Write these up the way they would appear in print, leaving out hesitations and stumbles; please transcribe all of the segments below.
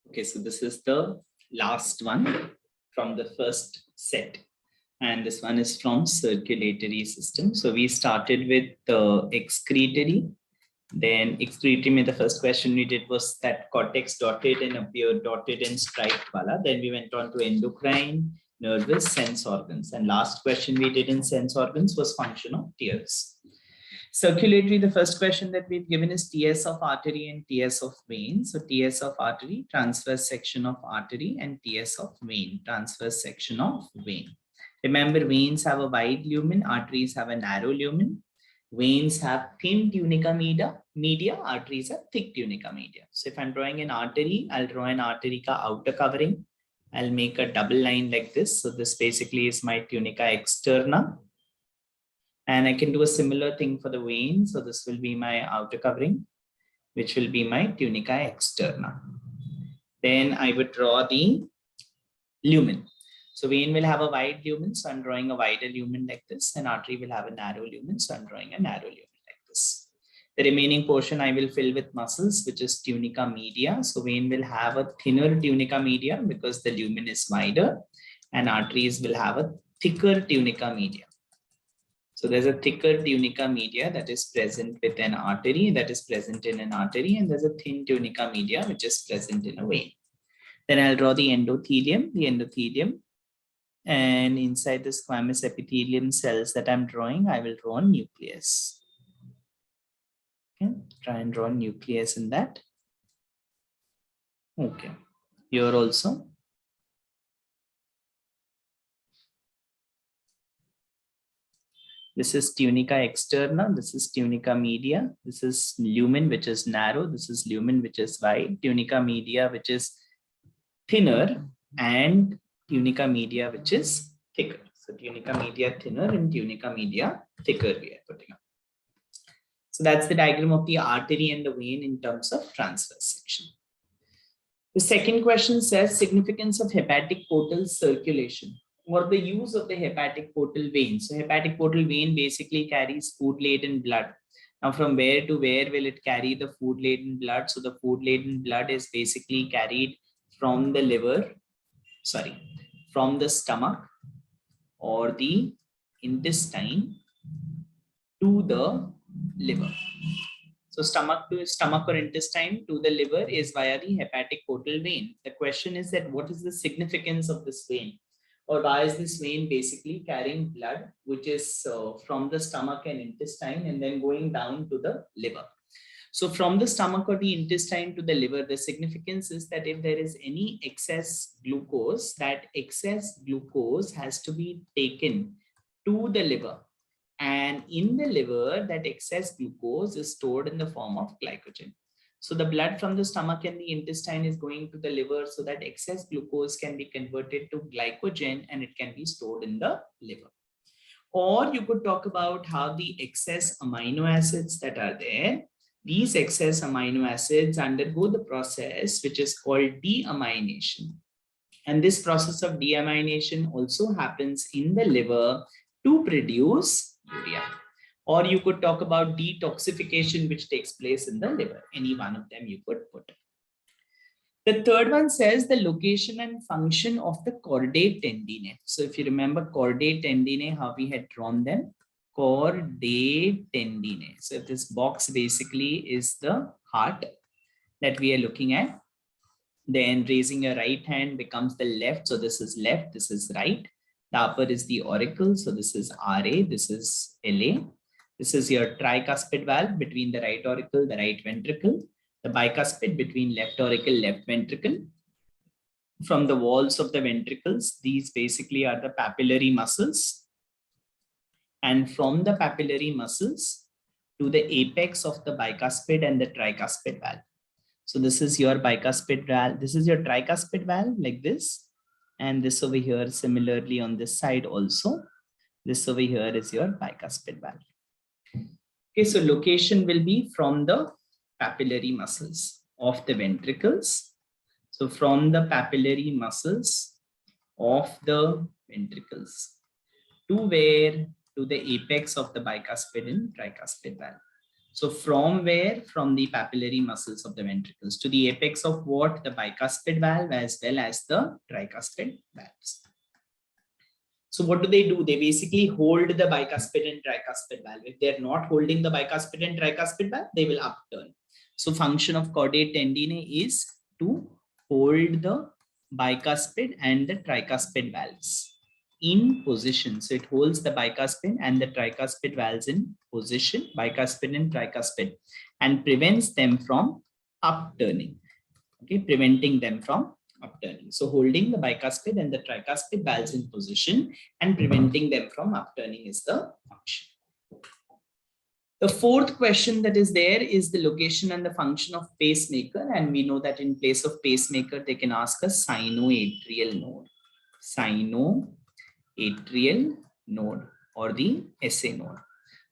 Okay, so this is the last one from the first set. And this one is from circulatory system. So we started with the excretory. Then excretory, the first question we did was that cortex dotted and appeared dotted and striped wala. Then we went on to endocrine, nervous, sense organs. And last question we did in sense organs was function of tears. Circulatory, the first question that we've given is TS of artery and TS of vein. So TS of artery, transverse section of artery, and TS of vein, transverse section of vein. Remember, veins have a wide lumen, arteries have a narrow lumen. Veins have thin tunica media, arteries have thick tunica media. So if I'm drawing an artery, I'll draw an artery ka outer covering. I'll make a double line like this. So this basically is my tunica externa. And I can do a similar thing for the vein. So this will be my outer covering, which will be my tunica externa. Then I would draw the lumen. So vein will have a wide lumen. So I'm drawing a wider lumen like this. And artery will have a narrow lumen. So I'm drawing a narrow lumen like this. The remaining portion I will fill with muscles, which is tunica media. So vein will have a thinner tunica media because the lumen is wider. And arteries will have a thicker tunica media. So there's a thicker tunica media that is present with an artery, that is present in an artery, and there's a thin tunica media which is present in a vein. Then I'll draw the endothelium, and inside the squamous epithelium cells that I'm drawing, I will draw a nucleus. Okay, try and draw a nucleus in that. Okay, here also. This is tunica externa, this is tunica media, this is lumen which is narrow, this is lumen which is wide, tunica media which is thinner, and tunica media which is thicker. So tunica media thinner and tunica media thicker we are putting up. So that's the diagram of the artery and the vein in terms of transverse section. The second question says significance of hepatic portal circulation, or the use of the hepatic portal vein. So hepatic portal vein basically carries food-laden blood. Now from where to where will it carry the food-laden blood? So the food-laden blood is basically carried from the liver, from the stomach or the intestine to the liver. So stomach or intestine to the liver is via the hepatic portal vein. The question is that what is the significance of this vein? Or why is this vein basically carrying blood, which is from the stomach and intestine and then going down to the liver? So from the stomach or the intestine to the liver, the significance is that if there is any excess glucose, that excess glucose has to be taken to the liver. And in the liver, that excess glucose is stored in the form of glycogen. So the blood from the stomach and the intestine is going to the liver so that excess glucose can be converted to glycogen and it can be stored in the liver. Or you could talk about how the excess amino acids that are there, these excess amino acids undergo the process which is called deamination. And this process of deamination also happens in the liver to produce urea. Or you could talk about detoxification, which takes place in the liver. Any one of them you could put. The third one says the location and function of the chordate tendinae. So if you remember chordate tendinae, how we had drawn them, chordate tendinae. So if this box basically is the heart that we are looking at, then raising your right hand becomes the left. So this is left, this is right. The upper is the auricle. So this is RA, this is LA. This is your tricuspid valve between the right auricle, the right ventricle, the bicuspid between left auricle, left ventricle. From the walls of the ventricles, these basically are the papillary muscles. And from the papillary muscles to the apex of the bicuspid and the tricuspid valve. So this is your bicuspid valve. This is your tricuspid valve like this. And this over here, similarly on this side also. This over here is your bicuspid valve. Okay, so location will be from the papillary muscles of the ventricles. So from the papillary muscles of the ventricles to where? To the apex of the bicuspid and tricuspid valve. So from where? From the papillary muscles of the ventricles to the apex of what? The bicuspid valve as well as the tricuspid valves. So what do? They basically hold the bicuspid and tricuspid valve. If they're not holding the bicuspid and tricuspid valve, they will upturn. So function of caudate tendineae is to hold the bicuspid and the tricuspid valves in position. So it holds the bicuspid and the tricuspid valves in position, bicuspid and tricuspid, and prevents them from upturning. Okay, preventing them from upturning. So holding the bicuspid and the tricuspid valves in position and preventing them from upturning is the function. The fourth question that is there is the location and the function of pacemaker. And we know that in place of pacemaker, they can ask a sinoatrial node. Sinoatrial node or the SA node.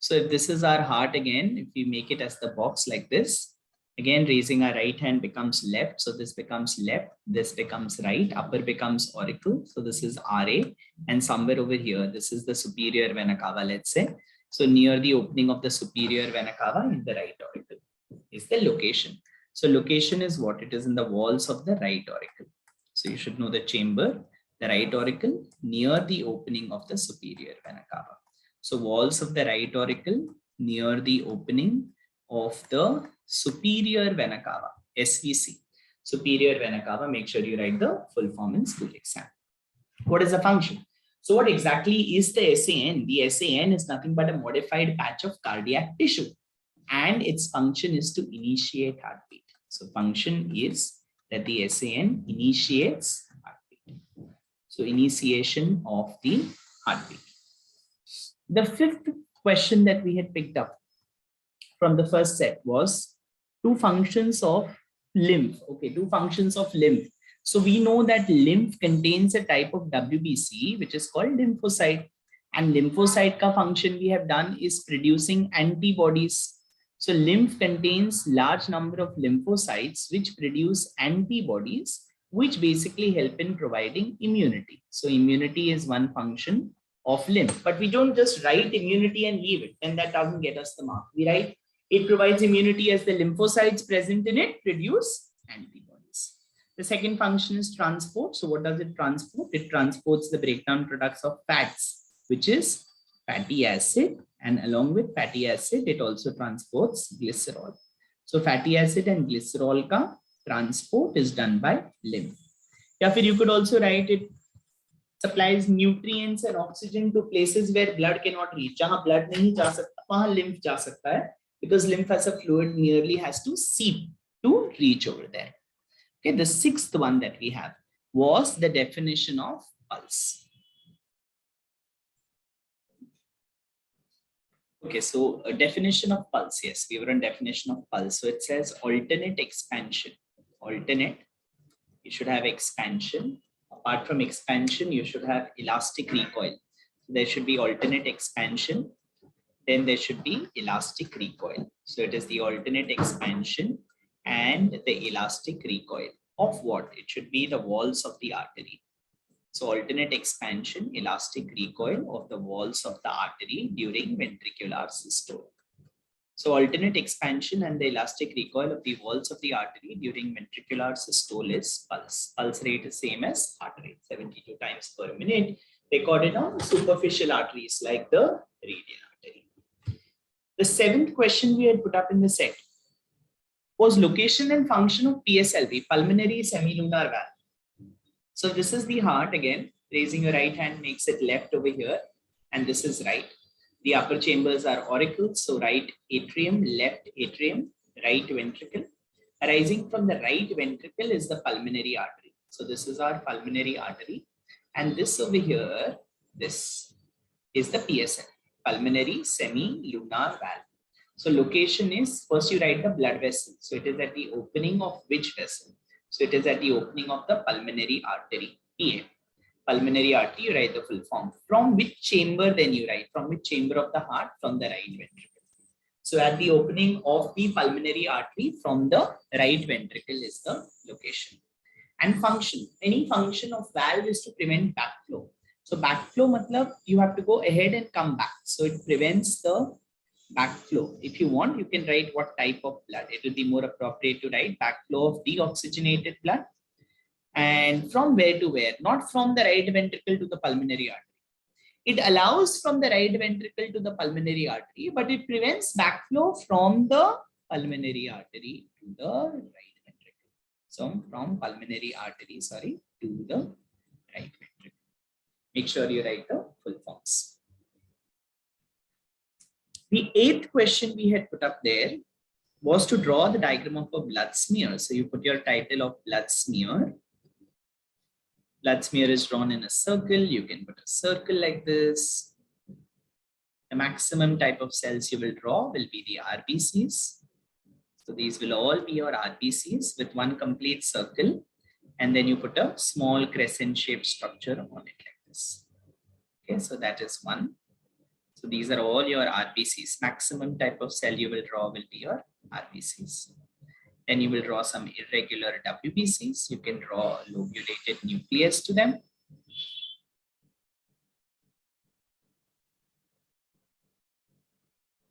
So if this is our heart again, if we make it as the box like this, again raising our right hand becomes left. So this becomes left, this becomes right, upper becomes auricle. So this is RA, and somewhere over here, this is the superior vena cava, let's say. So near the opening of the superior vena cava in the right auricle is the location. So location is what? It is in the walls of the right auricle. So you should know the chamber, the right auricle near the opening of the superior vena cava. So walls of the right auricle near the opening of the superior vena cava, SVC, superior vena cava. Make sure you write the full form in school exam. What is the function? So what exactly is the SAN? The SAN is nothing but a modified patch of cardiac tissue, and its function is to initiate heartbeat. So function is that the SAN initiates heartbeat. So initiation of the heartbeat. The fifth question that we had picked up from the first set was two functions of lymph. Okay, two functions of lymph. So we know that lymph contains a type of WBC, which is called lymphocyte. And lymphocyte ka function we have done is producing antibodies. So lymph contains large number of lymphocytes which produce antibodies, which basically help in providing immunity. So immunity is one function of lymph, but we don't just write immunity and leave it, and that doesn't get us the mark. We write it provides immunity as the lymphocytes present in it produce antibodies. The second function is transport. So what does it transport? It transports the breakdown products of fats, which is fatty acid, and along with fatty acid, it also transports glycerol. So fatty acid and glycerol ka transport is done by lymph. Yeah, you could also write it supplies nutrients and oxygen to places where blood cannot reach. Jahan blood nahi ja sakta, wahan lymph ja sakta hai, because lymph as a fluid merely has to seep to reach over there. Okay, the sixth one that we have was the definition of pulse. Okay, so a definition of pulse. Yes, we were on definition of pulse. So it says alternate expansion. Alternate, you should have expansion. Apart from expansion, you should have elastic recoil. So there should be alternate expansion. Then there should be elastic recoil. So it is the alternate expansion and the elastic recoil of what? It should be the walls of the artery. So alternate expansion, elastic recoil of the walls of the artery during ventricular systole. So alternate expansion and the elastic recoil of the walls of the artery during ventricular systole is pulse. Pulse rate is same as heart rate, 72 times per minute, recorded on superficial arteries like the radial artery. The seventh question we had put up in the set was location and function of PSLV, pulmonary semilunar valve. So this is the heart again. Raising your right hand makes it left over here, and this is right. The upper chambers are auricles, so right atrium, left atrium, right ventricle. Arising from the right ventricle is the pulmonary artery. So this is our pulmonary artery, and this over here, this is the PSL, pulmonary semilunar valve. So location is, first you write the blood vessel. So it is at the opening of which vessel? So it is at the opening of the pulmonary artery, PA. Pulmonary artery, you write the full form. From which chamber then you write? From which chamber of the heart? From the right ventricle. So at the opening of the pulmonary artery from the right ventricle is the location. And function, any function of valve is to prevent backflow. So backflow matlab you have to go ahead and come back. So it prevents the backflow. If you want, you can write what type of blood. It will be more appropriate to write backflow of deoxygenated blood. And from where to where? Not from the right ventricle to the pulmonary artery. It allows from the right ventricle to the pulmonary artery, but it prevents backflow from the pulmonary artery to the right ventricle. So from pulmonary artery, to the right ventricle. Make sure you write the full forms. The 8th question we had put up there was to draw the diagram of a blood smear. So you put your title of blood smear. Blood smear is drawn in a circle. You can put a circle like this. The maximum type of cells you will draw will be the RBCs. So these will all be your RBCs with one complete circle. And then you put a small crescent shaped structure on it like this. Okay, so that is one. So these are all your RBCs. Maximum type of cell you will draw will be your RBCs. Then you will draw some irregular WBCs. You can draw a lobulated nucleus to them.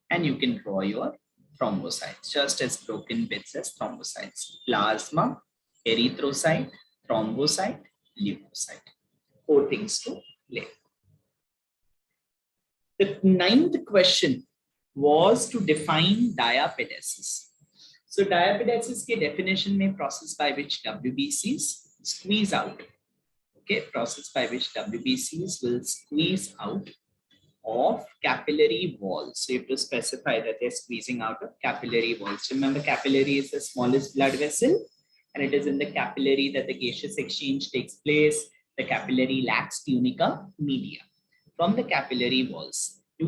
And you can draw your thrombocytes, just as broken bits as thrombocytes. Plasma, erythrocyte, thrombocyte, leukocyte. 4 things to play. The 9th question was to define diapedesis. So diapedesis के definition में process by which WBCs squeeze out. Okay, process by which WBCs will squeeze out of capillary walls. So you have to specify that they're squeezing out of capillary walls. Remember, capillary is the smallest blood vessel, and it is in the capillary that the gaseous exchange takes place. The capillary lacks tunica media. From the capillary walls, you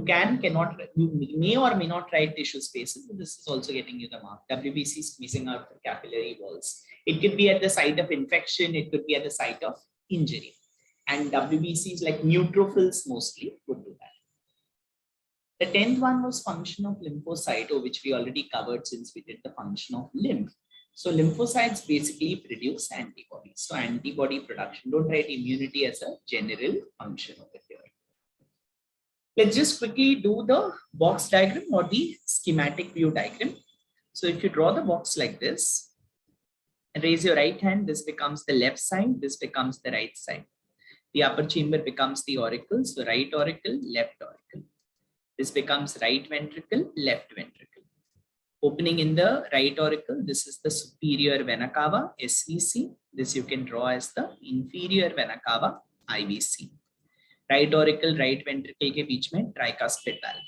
may or may not write tissue spaces, but this is also getting you the mark. WBC squeezing out the capillary walls. It could be at the site of infection, it could be at the site of injury. And WBCs like neutrophils mostly would do that. The 10th one was function of lymphocyte, which we already covered since we did the function of lymph. So lymphocytes basically produce antibodies. So antibody production, don't write immunity as a general function over here. Let's just quickly do the box diagram or the schematic view diagram. So if you draw the box like this and raise your right hand, this becomes the left side, this becomes the right side. The upper chamber becomes the auricle, so right auricle, left auricle. This becomes right ventricle, left ventricle. Opening in the right auricle, this is the superior vena cava, SVC. This you can draw as the inferior vena cava, IVC. Right auricle, right ventricle के बीच में tricuspid valve.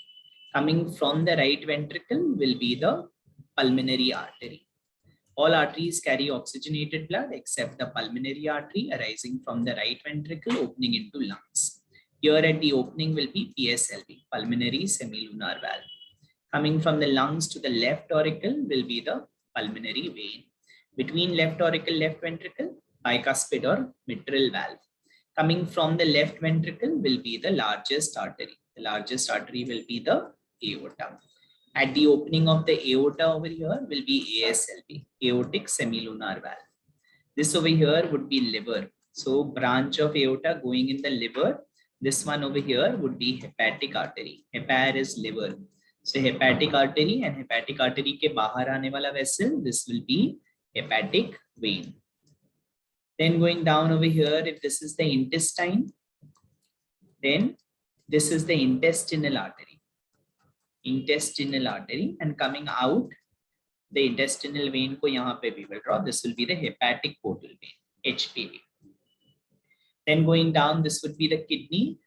Coming from the right ventricle will be the pulmonary artery. All arteries carry oxygenated blood except the pulmonary artery arising from the right ventricle opening into lungs. Here at the opening will be PSLV, pulmonary semilunar valve. Coming from the lungs to the left auricle will be the pulmonary vein. Between left auricle, left ventricle, bicuspid or mitral valve. Coming from the left ventricle will be the largest artery. The largest artery will be the aorta. At the opening of the aorta over here will be ASLV, aortic semilunar valve. This over here would be liver. So branch of aorta going in the liver. This one over here would be hepatic artery. Hepar is liver. So hepatic artery and hepatic artery के बाहर आने वाला vessel, this will be hepatic vein. Then going down over here, if this is the intestine, then this is the intestinal artery. Intestinal artery, and coming out, the intestinal vein को यहाँ पे we will draw. This will be the hepatic portal vein, HPV. Then going down, this would be the kidney.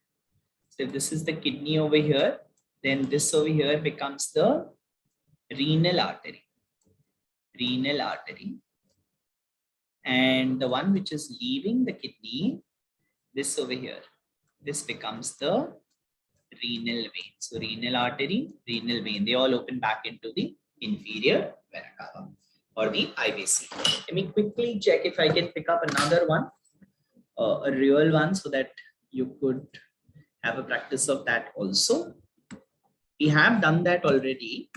So if this is the kidney over here, then this over here becomes the renal artery. Renal artery. And the one which is leaving the kidney, this over here, this becomes the renal vein. So renal artery, renal vein, they all open back into the inferior vena cava or the IVC. Let me quickly check if I can pick up another one, a real one, so that you could have a practice of that also. We have done that already,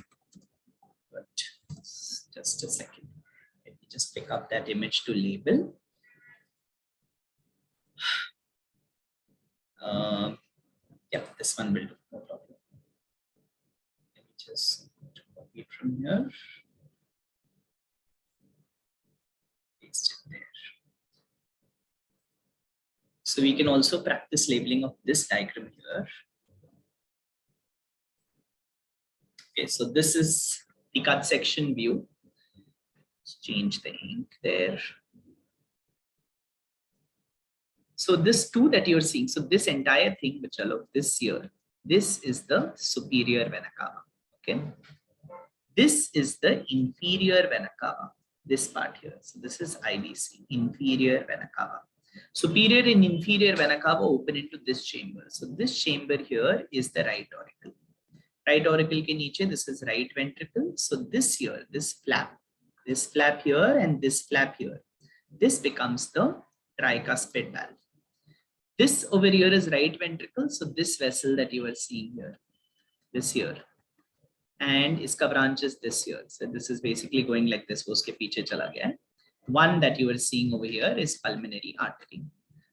but just a second. Let me just pick up that image to label. Yeah, this one will do, no problem. Let me just copy it from here. Paste it there. So we can also practice labeling of this diagram here. Okay, so this is the cut section view. Let's change the ink there. So this two that you're seeing, so this entire thing, which I love this here, this is the superior vena cava. Okay, this is the inferior vena cava. This part here. So this is IVC, inferior vena cava. Superior and inferior vena cava open into this chamber. So this chamber here is the right auricle. Right auricle ke niche, this is right ventricle. So this here, this flap here and this flap here, this becomes the tricuspid valve. This over here is right ventricle. So this vessel that you are seeing here, this here, and iska branch is this here. So this is basically going like this. Uske piche chala gaya. One that you are seeing over here is pulmonary artery.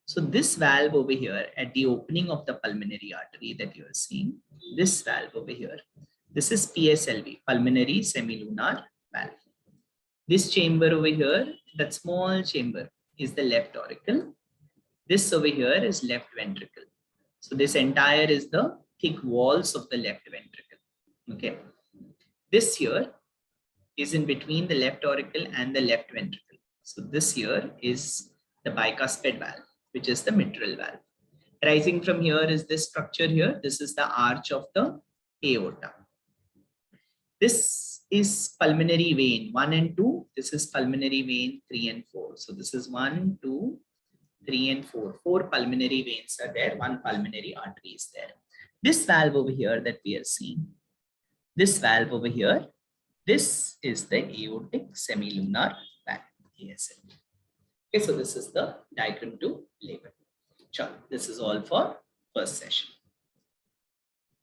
So this valve over here at the opening of the pulmonary artery that you are seeing, this valve over here, this is PSLV, pulmonary semilunar valve. This chamber over here, that small chamber, is the left auricle. This over here is left ventricle. So this entire is the thick walls of the left ventricle. Okay. This here is in between the left auricle and the left ventricle. So this here is the bicuspid valve, which is the mitral valve. Rising from here is this structure here. This is the arch of the aorta. This is pulmonary vein 1 and 2. This is pulmonary vein 3 and 4. So this is 1, 2, 3 and 4. 4 pulmonary veins are there. 1 pulmonary artery is there. This valve over here that we are seeing, this valve over here, this is the aortic semilunar valve, ASL. Okay, so this is the diagram to label. Sure, this is all for first session.